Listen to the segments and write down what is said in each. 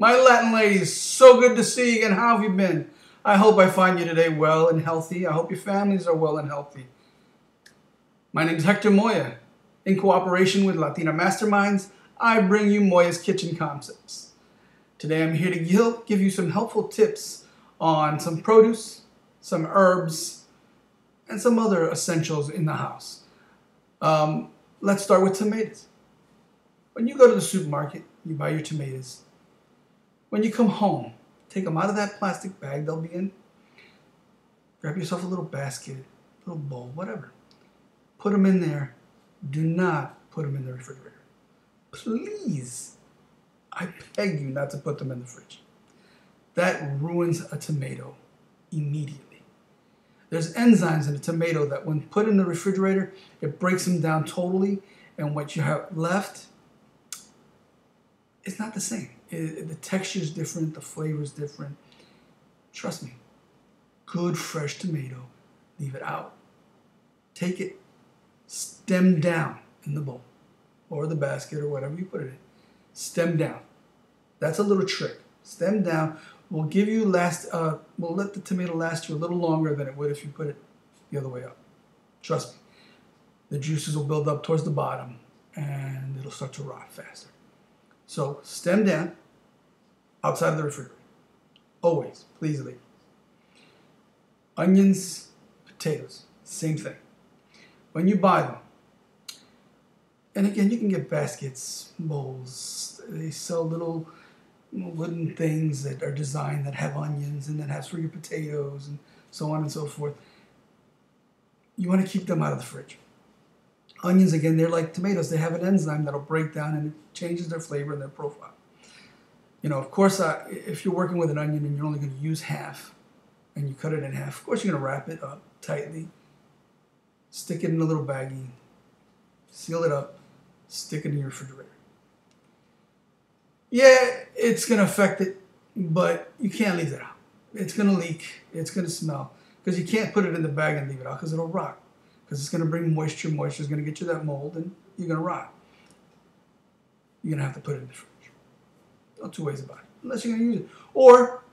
My Latin ladies, so good to see you again. How have you been? I hope I find you today well and healthy. I hope your families are well and healthy. My name is Hector Moya. In cooperation with Latina Masterminds, I bring you Moya's Kitchen Concepts. Today I'm here to give you some helpful tips on some produce, some herbs, and some other essentials in the house. Let's start with tomatoes. When you go to the supermarket, you buy your tomatoes. When you come home, take them out of that plastic bag they'll be in. Grab yourself a little basket, a little bowl, whatever. Put them in there. Do not put them in the refrigerator. Please, I beg you not to put them in the fridge. That ruins a tomato immediately. There's enzymes in a tomato that when put in the refrigerator, it breaks them down totally, and what you have left is not the same. The texture is different, the flavor is different. Trust me, good fresh tomato, leave it out. Take it, stem down in the bowl or the basket or whatever you put it in. Stem down. That's a little trick. Stem down will give you will let the tomato last you a little longer than it would if you put it the other way up. Trust me. The juices will build up towards the bottom and it'll start to rot faster. So stem down, outside of the refrigerator. Always, please leave. Onions, potatoes, same thing. When you buy them, and again, you can get baskets, bowls. They sell little wooden things that are designed that have onions and that has for your potatoes and so on and so forth. You want to keep them out of the fridge. Onions, again, they're like tomatoes. They have an enzyme that'll break down and it changes their flavor and their profile. You know, of course, if you're working with an onion and you're only going to use half and you cut it in half, of course you're going to wrap it up tightly, stick it in a little baggie, seal it up, stick it in your refrigerator. Yeah, it's going to affect it, but you can't leave it out. It's going to leak. It's going to smell because you can't put it in the bag and leave it out because it'll rot. Because it's going to bring moisture. Moisture is going to get you that mold, and you're going to rot. You're going to have to put it in the fridge. No two ways about it, unless you're going to use it. Or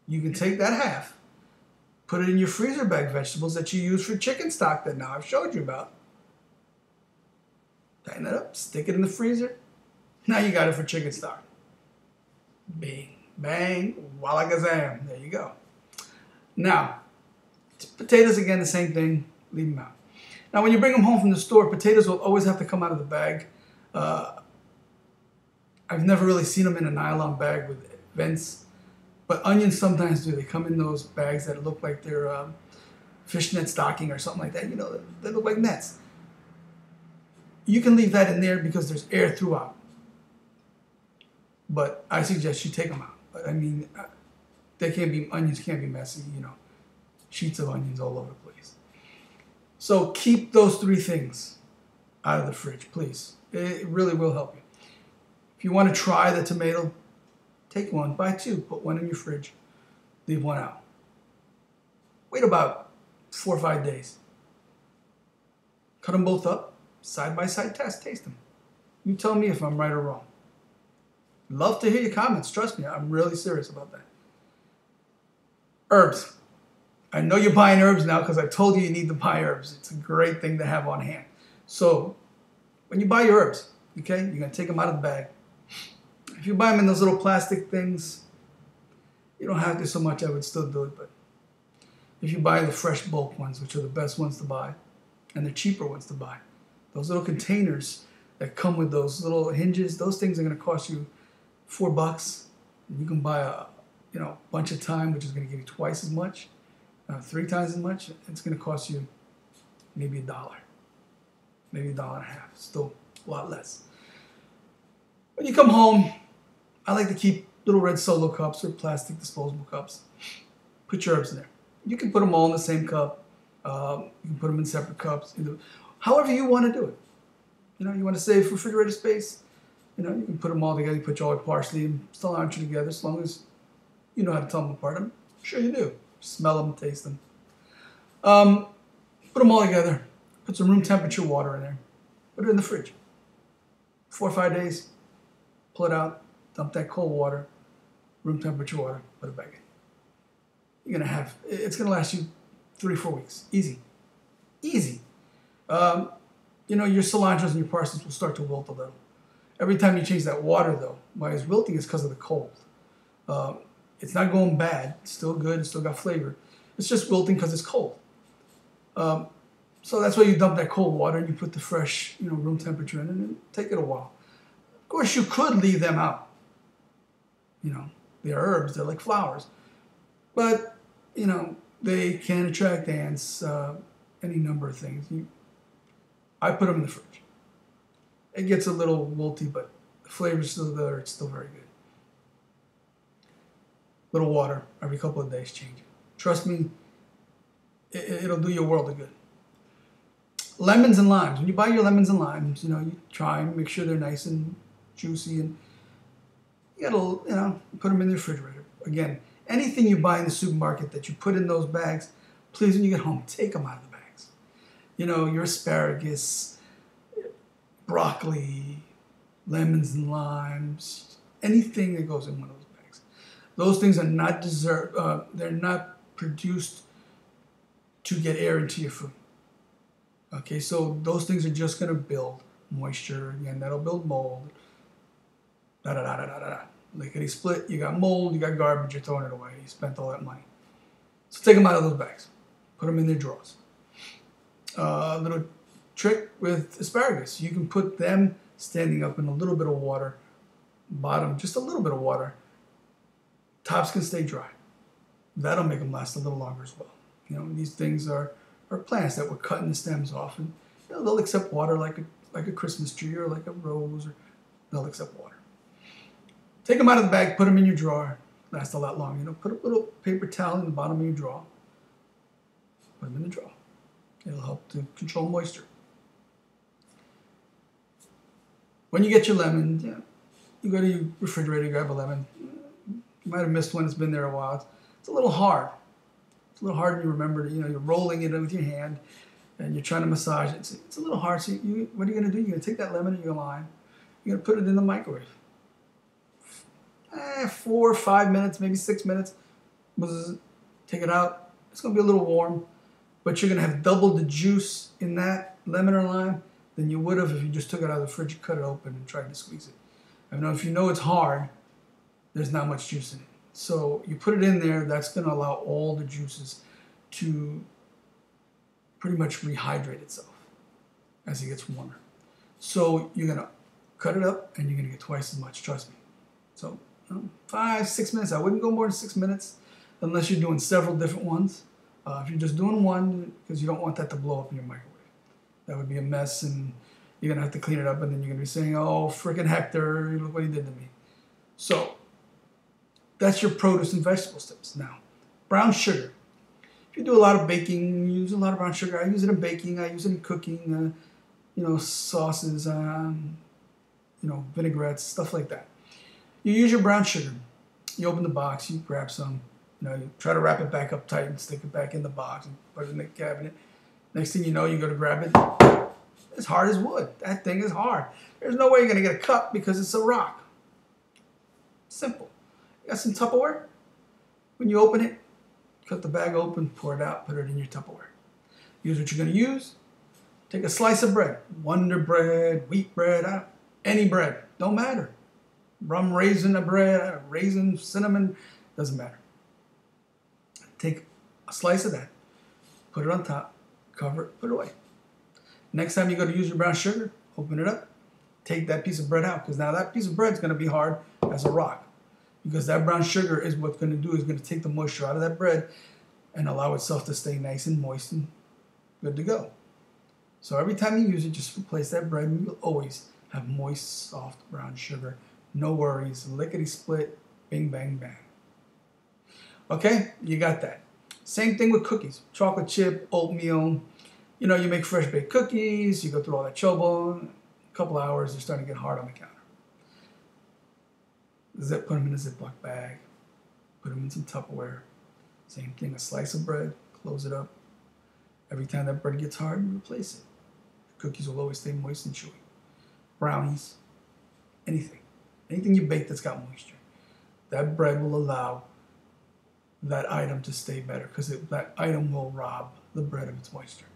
you can take that half, put it in your freezer bag vegetables that you use for chicken stock that now I've showed you about. Tighten that up, stick it in the freezer. Now you got it for chicken stock. Bing, bang, wallagazam. There you go. Now, potatoes, again, the same thing. Leave them out. Now, when you bring them home from the store, potatoes will always have to come out of the bag. I've never really seen them in a nylon bag with vents, but onions sometimes do. They come in those bags that look like they're fishnet stocking or something like that. You know, they look like nets. You can leave that in there because there's air throughout. But I suggest you take them out. But I mean, onions can't be messy, you know, sheets of onions all over the place. So keep those three things out of the fridge, please. It really will help you. If you want to try the tomato, take one, buy two, put one in your fridge, leave one out. Wait about 4 or 5 days. Cut them both up, side by side test, taste them. You tell me if I'm right or wrong. Love to hear your comments, trust me, I'm really serious about that. Herbs. I know you're buying herbs now because I told you need to buy herbs. It's a great thing to have on hand. So when you buy your herbs, okay, you're going to take them out of the bag. If you buy them in those little plastic things, you don't have to so much, I would still do it. But if you buy the fresh bulk ones, which are the best ones to buy, and the cheaper ones to buy, those little containers that come with those little hinges, those things are going to cost you $4. You can buy a bunch of thyme, which is going to give you twice as much. 3 times as much. It's going to cost you maybe $1, maybe $1.50. Still a lot less. When you come home, I like to keep little red Solo cups or plastic disposable cups. Put your herbs in there. You can put them all in the same cup. You can put them in separate cups. However you want to do it. You know, you want to save refrigerator space. You know, you can put them all together. You put your parsley and cilantro together, as long as you know how to tell them apart. I'm sure you do. Smell them, taste them. Put them all together. Put some room temperature water in there. Put it in the fridge. 4 or 5 days. Pull it out. dump that cold water, room temperature water, put it back in. It's gonna last you 3-4 weeks. Easy. Easy. Your cilantros and your parsnips will start to wilt a little. Every time you change that water, though, why it's wilting is because of the cold. It's not going bad. It's still good. It's still got flavor. It's just wilting because it's cold. So that's why you dump that cold water and you put the fresh, room temperature in, and take it a while. Of course, you could leave them out. They're herbs. They're like flowers. But, they can attract ants, any number of things. I put them in the fridge. It gets a little wilty, but the flavor's still there. It's still very good. Little water every couple of days, change it. Trust me, it'll do you a world of good. Lemons and limes. When you buy your lemons and limes, you try and make sure they're nice and juicy, and you gotta, put them in the refrigerator. Again, anything you buy in the supermarket that you put in those bags, please, when you get home, take them out of the bags. Your asparagus, broccoli, lemons and limes, anything that goes in one of those bags. Those things are not they're not produced to get air into your food. Okay, so those things are just going to build moisture. Again, that'll build mold. Lickety split, you got mold, you got garbage, you're throwing it away. You spent all that money. So take them out of those bags. Put them in their drawers. Little trick with asparagus. You can put them standing up in a little bit of water. Bottom, just a little bit of water. Tops can stay dry. That'll make them last a little longer as well. These things are plants that we're cutting the stems off, and they'll accept water like a Christmas tree or like a rose, or they'll accept water. Take them out of the bag, put them in your drawer. Last a lot longer. Put a little paper towel in the bottom of your drawer. Put them in the drawer. It'll help to control moisture. When you get your lemon, you go to your refrigerator, grab a lemon. You might have missed one. It's been there a while. It's a little hard. It's a little hard when you remember that, you're rolling it with your hand and you're trying to massage it. It's a little hard. So what are you going to do? You're going to take that lemon and your lime. You're going to put it in the microwave. 4 or 5 minutes, maybe 6 minutes. Take it out. It's going to be a little warm, but you're going to have double the juice in that lemon or lime than you would have if you just took it out of the fridge, cut it open, and tried to squeeze it. If you know it's hard, there's not much juice in it. So you put it in there, that's going to allow all the juices to pretty much rehydrate itself as it gets warmer. So you're going to cut it up and you're going to get twice as much, trust me. So 5-6 minutes. I wouldn't go more than 6 minutes unless you're doing several different ones. If you're just doing one, because you don't want that to blow up in your microwave. That would be a mess, and you're going to have to clean it up, and then you're going to be saying, oh, frickin' Hector, look what he did to me. So that's your produce and vegetables tips. Now, brown sugar. If you do a lot of baking, you use a lot of brown sugar. I use it in baking. I use it in cooking, sauces, vinaigrettes, stuff like that. You use your brown sugar. You open the box, you grab some, you try to wrap it back up tight and stick it back in the box and put it in the cabinet. Next thing you know, you go to grab it. It's hard as wood. That thing is hard. There's no way you're going to get a cup because it's a rock. Simple. You got some Tupperware? When you open it, cut the bag open, pour it out, put it in your Tupperware. Use what you're going to use. Take a slice of bread. Wonder bread, wheat bread, any bread. Don't matter. Rum raisin bread, raisin, cinnamon, doesn't matter. Take a slice of that, put it on top, cover it, put it away. Next time you go to use your brown sugar, open it up, take that piece of bread out, because now that piece of bread is going to be hard as a rock. Because that brown sugar is what's going to do, is going to take the moisture out of that bread and allow itself to stay nice and moist and good to go. So every time you use it, just replace that bread and you'll always have moist, soft brown sugar. No worries, lickety split, bing, bang, bang. Okay, you got that. Same thing with cookies. Chocolate chip, oatmeal. You make fresh baked cookies, you go through all that trouble. A couple hours, they're starting to get hard on the counter. Put them in a Ziploc bag. Put them in some Tupperware. Same thing, a slice of bread, close it up. Every time that bread gets hard, you replace it. The cookies will always stay moist and chewy. Brownies, anything. anything you bake that's got moisture, that bread will allow that item to stay better because that item will rob the bread of its moisture.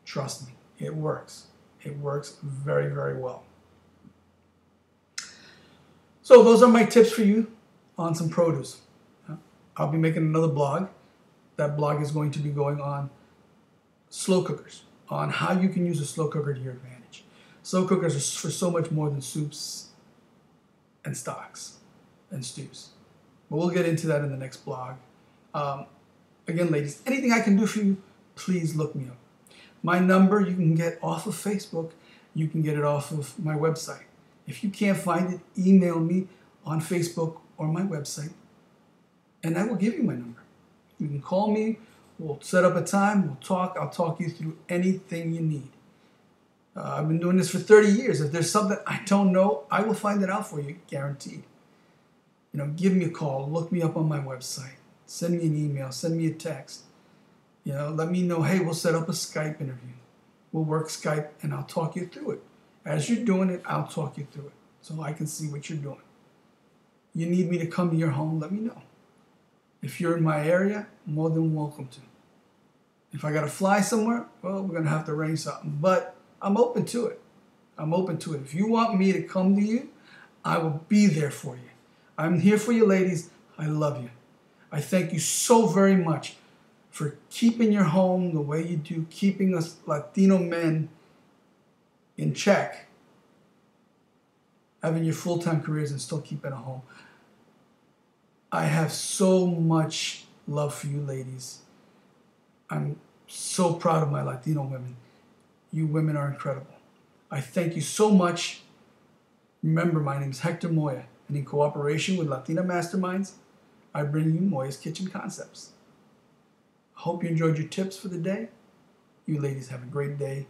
Trust me, it works. It works very, very well. So those are my tips for you on some produce. I'll be making another blog. That blog is going to be going on slow cookers, on how you can use a slow cooker to your advantage. Slow cookers are for so much more than soups and stocks and stews. But we'll get into that in the next blog. Again, ladies, anything I can do for you, please look me up. My number you can get off of Facebook. You can get it off of my website. If you can't find it, email me on Facebook or my website, and I will give you my number. You can call me. We'll set up a time. We'll talk. I'll talk you through anything you need. I've been doing this for 30 years. If there's something I don't know, I will find it out for you, guaranteed. Give me a call. Look me up on my website. Send me an email. Send me a text. Let me know, hey, we'll set up a Skype interview. We'll work Skype, and I'll talk you through it. As you're doing it, I'll talk you through it so I can see what you're doing. You need me to come to your home, let me know. If you're in my area, more than welcome to. If I got to fly somewhere, well, we're going to have to arrange something. But I'm open to it. I'm open to it. If you want me to come to you, I will be there for you. I'm here for you, ladies. I love you. I thank you so very much for keeping your home the way you do, keeping us Latino men in check, having your full-time careers and still keeping a home. I have so much love for you ladies. I'm so proud of my Latino women. You women are incredible. I thank you so much. Remember, my name is Hector Moya, and in cooperation with Latina Masterminds, I bring you Moya's Kitchen Concepts. I hope you enjoyed your tips for the day. You ladies have a great day.